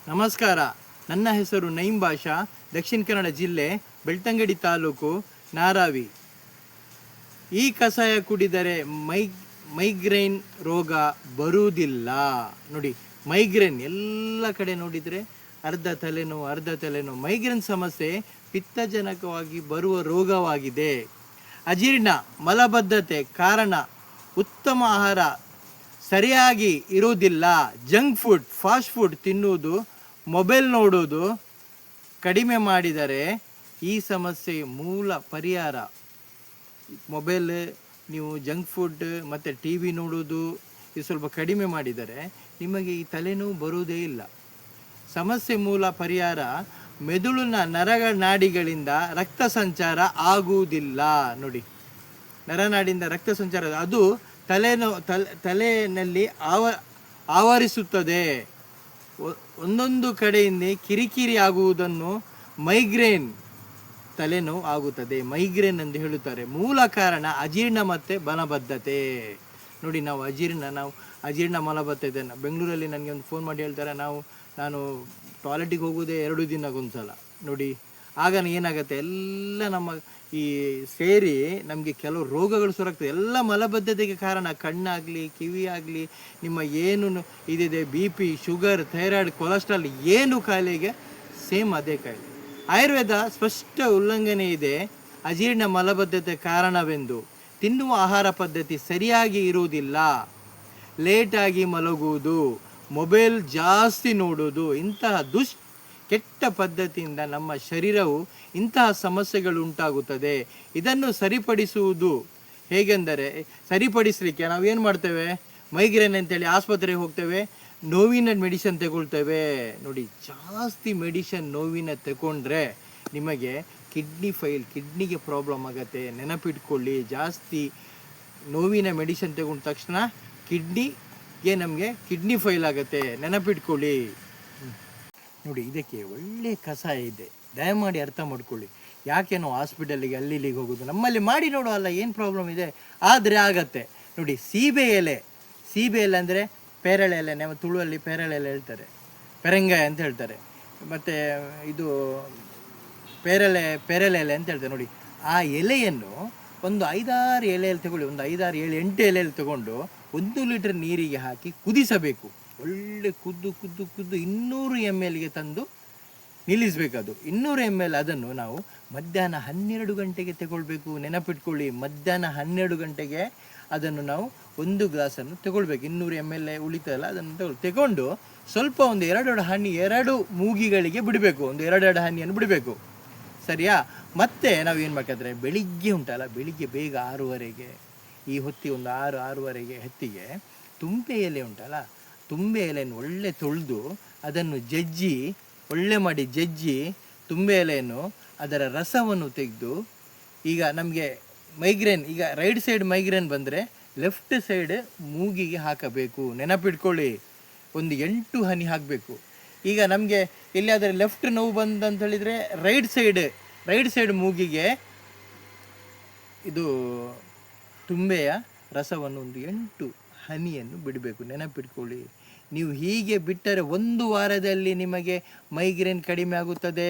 ನಮಸ್ಕಾರ. ನನ್ನ ಹೆಸರು ನೈಮ್ ಬಾಷಾ, ದಕ್ಷಿಣ ಕನ್ನಡ ಜಿಲ್ಲೆ, ಬೆಳ್ತಂಗಡಿ ತಾಲೂಕು, ನಾರಾವಿ. ಈ ಕಷಾಯ ಕುಡಿದರೆ ಮೈಗ್ರೇನ್ ರೋಗ ಬರುವುದಿಲ್ಲ. ನೋಡಿ, ಮೈಗ್ರೇನ್ ಎಲ್ಲ ಕಡೆ ನೋಡಿದರೆ ಅರ್ಧ ತಲೆನೋವು. ಮೈಗ್ರೇನ್ ಸಮಸ್ಯೆ ಪಿತ್ತಜನಕವಾಗಿ ಬರುವ ರೋಗವಾಗಿದೆ. ಅಜೀರ್ಣ, ಮಲಬದ್ಧತೆ ಕಾರಣ ಉತ್ತಮ ಆಹಾರ ಸರಿಯಾಗಿ ಇರುವುದಿಲ್ಲ. ಜಂಕ್ ಫುಡ್, ಫಾಸ್ಟ್ ಫುಡ್ ತಿನ್ನುವುದು, ಮೊಬೈಲ್ ನೋಡುವುದು ಕಡಿಮೆ ಮಾಡಿದರೆ ಈ ಸಮಸ್ಯೆ ಮೂಲ ಪರಿಹಾರ. ಮೊಬೈಲ್, ನೀವು ಜಂಕ್ ಫುಡ್ ಮತ್ತು ಟಿ ವಿ ನೋಡುವುದು ಇದು ಸ್ವಲ್ಪ ಕಡಿಮೆ ಮಾಡಿದರೆ ನಿಮಗೆ ಈ ತಲೆನೋವು ಬರುವುದೇ ಇಲ್ಲ. ಸಮಸ್ಯೆ ಮೂಲ ಪರಿಹಾರ: ಮೆದುಳಿನ ನರನಾಡಿಗಳಿಂದ ರಕ್ತ ಸಂಚಾರ ಆಗುವುದಿಲ್ಲ. ನೋಡಿ, ನರನಾಡಿಯಿಂದ ರಕ್ತ ಸಂಚಾರ ಅದು ತಲೆಯಲ್ಲಿ ಆವರಿಸುತ್ತದೆ. ಒಂದೊಂದು ಕಡೆಯಿಂದ ಕಿರಿಕಿರಿ ಆಗುವುದನ್ನು ಮೈಗ್ರೇನ್ ತಲೆನೋವು ಆಗುತ್ತದೆ, ಮೈಗ್ರೇನ್ ಎಂದು ಹೇಳುತ್ತಾರೆ. ಮೂಲ ಕಾರಣ ಅಜೀರ್ಣ ಮತ್ತು ಮಲಬದ್ಧತೆ. ನೋಡಿ, ನಾವು ಅಜೀರ್ಣ ಮಲಬದ್ಧತೆ ಬೆಂಗಳೂರಲ್ಲಿ ನನಗೆ ಒಂದು ಫೋನ್ ಮಾಡಿ ಹೇಳ್ತಾರೆ, ನಾನು ಟಾಯ್ಲೆಟಿಗೆ ಹೋಗೋದೇ 2 ದಿನಕ್ಕೊಂದ್ಸಲ. ನೋಡಿ, ಆಗ ಏನಾಗುತ್ತೆ, ಎಲ್ಲ ನಮ್ಮ ಈ ಸೇರಿ ನಮಗೆ ಕೆಲವು ರೋಗಗಳು ಸುರಕ್ತದೆ. ಎಲ್ಲ ಮಲಬದ್ಧತೆಗೆ ಕಾರಣ. ಕಣ್ಣಾಗಲಿ, ಕಿವಿ ಆಗಲಿ, ನಿಮ್ಮ ಏನು ಇದಿದೆ, BP, ಶುಗರ್, ಥೈರಾಯ್ಡ್, ಕೊಲೆಸ್ಟ್ರಾಲ್, ಏನು ಕಾಯಿಲೆಗೆ ಸೇಮ್ ಅದೇ ಕಾಯಿಲೆ. ಆಯುರ್ವೇದ ಸ್ಪಷ್ಟ ಉಲ್ಲಂಘನೆ ಇದೆ ಅಜೀರ್ಣ ಮಲಬದ್ಧತೆ ಕಾರಣವೆಂದು. ತಿನ್ನುವ ಆಹಾರ ಪದ್ಧತಿ ಸರಿಯಾಗಿ ಇರುವುದಿಲ್ಲ, ಲೇಟಾಗಿ ಮಲಗುವುದು, ಮೊಬೈಲ್ ಜಾಸ್ತಿ ನೋಡುವುದು, ಇಂತಹ ಕೆಟ್ಟ ಪದ್ಧತಿಯಿಂದ ನಮ್ಮ ಶರೀರವು ಇಂತಹ ಸಮಸ್ಯೆಗಳು ಉಂಟಾಗುತ್ತದೆ. ಇದನ್ನು ಸರಿಪಡಿಸುವುದು ಹೇಗೆಂದರೆ, ಸರಿಪಡಿಸಲಿಕ್ಕೆ ನಾವೇನು ಮಾಡ್ತೇವೆ, ಮೈಗ್ರೇನ್ ಅಂತೇಳಿ ಆಸ್ಪತ್ರೆಗೆ ಹೋಗ್ತೇವೆ, ನೋವಿನ ಮೆಡಿಸಿನ್ ತಗೊಳ್ತೇವೆ. ನೋಡಿ, ಜಾಸ್ತಿ ಮೆಡಿಸಿನ್ ನೋವಿನ ತಗೊಂಡ್ರೆ ನಿಮಗೆ ಕಿಡ್ನಿಗೆ ಪ್ರಾಬ್ಲಮ್ ಆಗುತ್ತೆ. ನೆನಪಿಟ್ಕೊಳ್ಳಿ, ಜಾಸ್ತಿ ನೋವಿನ ಮೆಡಿಸಿನ್ ತಗೊಂಡ ತಕ್ಷಣ ನಮಗೆ ಕಿಡ್ನಿ ಫೈಲ್ ಆಗುತ್ತೆ, ನೆನಪಿಟ್ಕೊಳ್ಳಿ. ನೋಡಿ, ಇದಕ್ಕೆ ಒಳ್ಳೆ ಕಷಾಯ ಇದೆ, ದಯಮಾಡಿ ಅರ್ಥ ಮಾಡ್ಕೊಳ್ಳಿ. ಯಾಕೇನೋ ಹಾಸ್ಪಿಟಲಿಗೆ ಇಲ್ಲಿಗೆ ಹೋಗೋದು, ನಮ್ಮಲ್ಲಿ ಮಾಡಿ ನೋಡುವಲ್ಲ, ಏನು ಪ್ರಾಬ್ಲಮ್ ಇದೆ, ಆದರೆ ಆಗತ್ತೆ. ನೋಡಿ, ಸೀಬೆ ಎಲೆ ಅಂದರೆ ಪೇರಳೆ ಎಲೆ, ನಮ್ಮ ತುಳುವಲ್ಲಿ ಪೇರಳೆ ಎಲೆ ಹೇಳ್ತಾರೆ, ಪೆರಂಗಾಯ ಅಂತ ಹೇಳ್ತಾರೆ, ಮತ್ತು ಇದು ಪೇರಳೆ ಎಲೆ ಅಂತ ಹೇಳ್ತಾರೆ. ನೋಡಿ, ಆ ಎಲೆಯನ್ನು ಒಂದು 5-6 ಎಲೆಯಲ್ಲಿ ತಗೊಳ್ಳಿ, ಒಂದು 5-6 7 8 ಎಲೆಯಲ್ಲಿ ತಗೊಂಡು 1 ಲೀಟರ್ ನೀರಿಗೆ ಹಾಕಿ ಕುದಿಸಬೇಕು. ಒಳ್ಳೆ ಕುದ್ದು 200 ml ತಂದು ನಿಲ್ಲಿಸಬೇಕು. ಅದು 200 ml ಅದನ್ನು ನಾವು ಮಧ್ಯಾಹ್ನ 12 ಗಂಟೆಗೆ ತಗೊಳ್ಬೇಕು. ನೆನಪಿಟ್ಕೊಳ್ಳಿ, ಮಧ್ಯಾಹ್ನ 12 ಗಂಟೆಗೆ ಅದನ್ನು ನಾವು 1 ಗ್ಲಾಸನ್ನು ತಗೊಳ್ಬೇಕು. 200 ml ಉಳಿತಲ್ಲ, ಅದನ್ನು ತಗೊಂಡು ಸ್ವಲ್ಪ ಒಂದು 2 ಮೂಗಿಗಳಿಗೆ ಬಿಡಬೇಕು, ಒಂದು 2 ಹನಿಯನ್ನು ಬಿಡಬೇಕು. ಸರಿಯಾ? ಮತ್ತೆ ನಾವೇನು ಮಾಡ್ಬೇಕಾದ್ರೆ ಬೆಳಿಗ್ಗೆ ಬೇಗ 6:30ಗೆ, ಈ ಹೊತ್ತಿ ಒಂದು 6:30 ಹೊತ್ತಿಗೆ ತುಂಬೆ ಎಲೆ ಉಂಟಲ್ಲ, ತುಂಬೆ ಎಲೆಯನ್ನು ಒಳ್ಳೆ ತೊಳೆದು ಅದನ್ನು ಜಜ್ಜಿ ತುಂಬೆ ಎಲೆಯನ್ನು ಅದರ ರಸವನ್ನು ತೆಗೆದು, ಈಗ ನಮಗೆ ಈಗ ರೈಟ್ ಸೈಡ್ ಮೈಗ್ರೇನ್ ಬಂದರೆ ಲೆಫ್ಟ್ ಸೈಡ್ ಮೂಗಿಗೆ ಹಾಕಬೇಕು. ನೆನಪಿಟ್ಕೊಳ್ಳಿ, ಒಂದು 8 ಹನಿ ಹಾಕಬೇಕು. ಈಗ ನಮಗೆ ಎಲ್ಲಿಯಾದರೆ ಲೆಫ್ಟ್ ನೋವು ಬಂದಂತ ಹೇಳಿದರೆ ರೈಟ್ ಸೈಡ್ ಮೂಗಿಗೆ ಇದು ತುಂಬೆಯ ರಸವನ್ನು ಒಂದು 8 ಹನಿಯನ್ನು ಬಿಡಬೇಕು. ನೆನಪಿಟ್ಕೊಳ್ಳಿ, ನೀವು ಹೀಗೆ ಬಿಟ್ಟರೆ 1 ವಾರದಲ್ಲಿ ನಿಮಗೆ ಮೈಗ್ರೇನ್ ಕಡಿಮೆ ಆಗುತ್ತದೆ.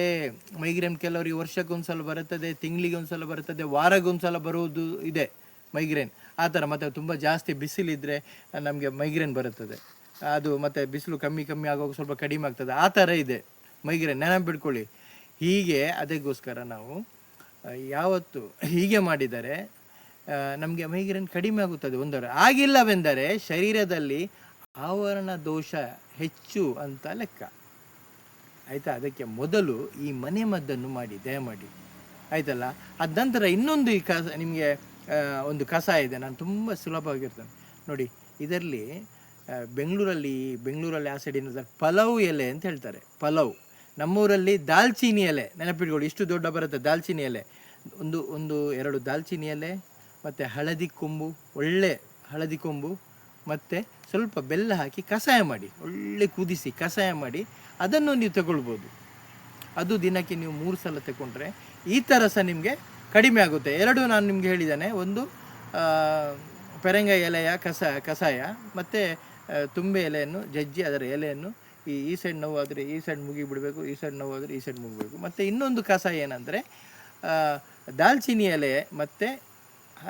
ಮೈಗ್ರೇನ್ ಕೆಲವರಿಗೆ ವರ್ಷಕ್ಕೊಂದ್ಸಲ ಬರುತ್ತದೆ, ತಿಂಗಳಿಗೆ ಒಂದ್ಸಲ ಬರುತ್ತದೆ, ವಾರಕ್ಕೊಂದ್ಸಲ ಬರುವುದು ಇದೆ ಮೈಗ್ರೇನ್, ಆ ಥರ. ಮತ್ತು ತುಂಬ ಜಾಸ್ತಿ ಬಿಸಿಲಿದ್ದರೆ ನಮಗೆ ಮೈಗ್ರೇನ್ ಬರುತ್ತದೆ. ಅದು ಮತ್ತು ಬಿಸಿಲು ಕಮ್ಮಿ ಆಗುವಾಗ ಸ್ವಲ್ಪ ಕಡಿಮೆ ಆಗ್ತದೆ, ಆ ಥರ ಇದೆ ಮೈಗ್ರೇನ್. ನೆನಪಿಟ್ಕೊಳ್ಳಿ. ಹೀಗೆ ಅದಕ್ಕೋಸ್ಕರ ನಾವು ಯಾವತ್ತು ಹೀಗೆ ಮಾಡಿದರೆ ನಮಗೆ ಮೈಗ್ರೇನ್ ಕಡಿಮೆ ಆಗುತ್ತದೆ 1 ವಾರ. ಆಗಿಲ್ಲವೆಂದರೆ ಶರೀರದಲ್ಲಿ ಆವರಣ ದೋಷ ಹೆಚ್ಚು ಅಂತ ಲೆಕ್ಕ, ಆಯಿತಾ? ಅದಕ್ಕೆ ಮೊದಲು ಈ ಮದ್ದನ್ನು ಮಾಡಿ, ದಯಮಾಡಿ, ಆಯ್ತಲ್ಲ? ಅದ ನಂತರ ಇನ್ನೊಂದು ನಿಮಗೆ ಒಂದು ಕಷಾಯ ಇದೆ, ನಾನು ತುಂಬ ಸುಲಭವಾಗಿರ್ತೇನೆ ನೋಡಿ. ಇದರಲ್ಲಿ ಬೆಂಗಳೂರಲ್ಲಿ ಆ ಸೈಡ್ ಏನಿದೆ, ಪಲಾವ್ ಎಲೆ ಅಂತ ಹೇಳ್ತಾರೆ. ಪಲಾವ್, ನಮ್ಮೂರಲ್ಲಿ ದಾಲ್ಚಿನ್ನಿ ಎಲೆ. ನೆನಪಿಟ್ಕೊಳ್ಳಿ, ಇಷ್ಟು ದೊಡ್ಡ ಬರುತ್ತೆ ದಾಲ್ಚಿನ್ನಿ ಎಲೆ. ಒಂದು 2 ದಾಲ್ಚಿನ್ನಿ ಎಲೆ, ಮತ್ತು ಒಳ್ಳೆ ಹಳದಿ ಕೊಂಬು, ಮತ್ತು ಸ್ವಲ್ಪ ಬೆಲ್ಲ ಹಾಕಿ ಕಷಾಯ ಮಾಡಿ, ಒಳ್ಳೆ ಕುದಿಸಿ ಕಷಾಯ ಮಾಡಿ ಅದನ್ನು ನೀವು ತಗೊಳ್ಬೋದು. ಅದು ದಿನಕ್ಕೆ ನೀವು 3 ಸಲ ತಗೊಂಡ್ರೆ ಈ ಥರ ಸಹ ನಿಮಗೆ ಕಡಿಮೆ ಆಗುತ್ತೆ. 2 ನಾನು ನಿಮಗೆ ಹೇಳಿದ್ದೇನೆ, ಒಂದು ಪೆರಂಗಾಯಿ ಎಲೆಯ ಕಷಾಯ ಮತ್ತು ತುಂಬೆ ಎಲೆಯನ್ನು ಜಜ್ಜಿ ಅದರ ಎಲೆಯನ್ನು ಈ ಸೈಡ್ ನೋವಾದರೆ ಈ ಸೈಡ್ ಮುಗಿಬಿಡಬೇಕು, ಈ ಸೈಡ್ ನೋವಾದರೆ ಈ ಸೈಡ್ ಮುಗಬೇಕು. ಮತ್ತು ಇನ್ನೊಂದು ಕಷಾಯ ಏನಂದರೆ ದಾಲ್ಚಿನ್ನಿ ಎಲೆ ಮತ್ತು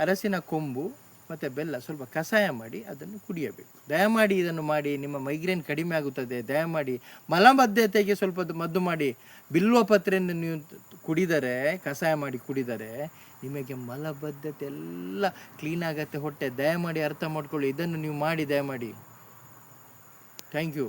ಅರಸಿನ ಕೊಂಬು ಮತ್ತು ಬೆಲ್ಲ ಸ್ವಲ್ಪ ಕಷಾಯ ಮಾಡಿ ಅದನ್ನು ಕುಡಿಯಬೇಕು. ದಯಮಾಡಿ ಇದನ್ನು ಮಾಡಿ, ನಿಮ್ಮ ಮೈಗ್ರೇನ್ ಕಡಿಮೆ ಆಗುತ್ತದೆ. ದಯಮಾಡಿ ಮಲಬದ್ಧತೆಗೆ ಸ್ವಲ್ಪ ಮದ್ದು ಮಾಡಿ. ಬಿಲ್ವ ಪತ್ರೆಯನ್ನು ನೀವು ಕುಡಿದರೆ, ಕಷಾಯ ಮಾಡಿ ಕುಡಿದರೆ ನಿಮಗೆ ಮಲಬದ್ಧತೆ ಎಲ್ಲ ಕ್ಲೀನ್ ಆಗತ್ತೆ ಹೊಟ್ಟೆ. ದಯಮಾಡಿ ಅರ್ಥ ಮಾಡ್ಕೊಳ್ಳಿ, ಇದನ್ನು ನೀವು ಮಾಡಿ ದಯಮಾಡಿ. Thank you.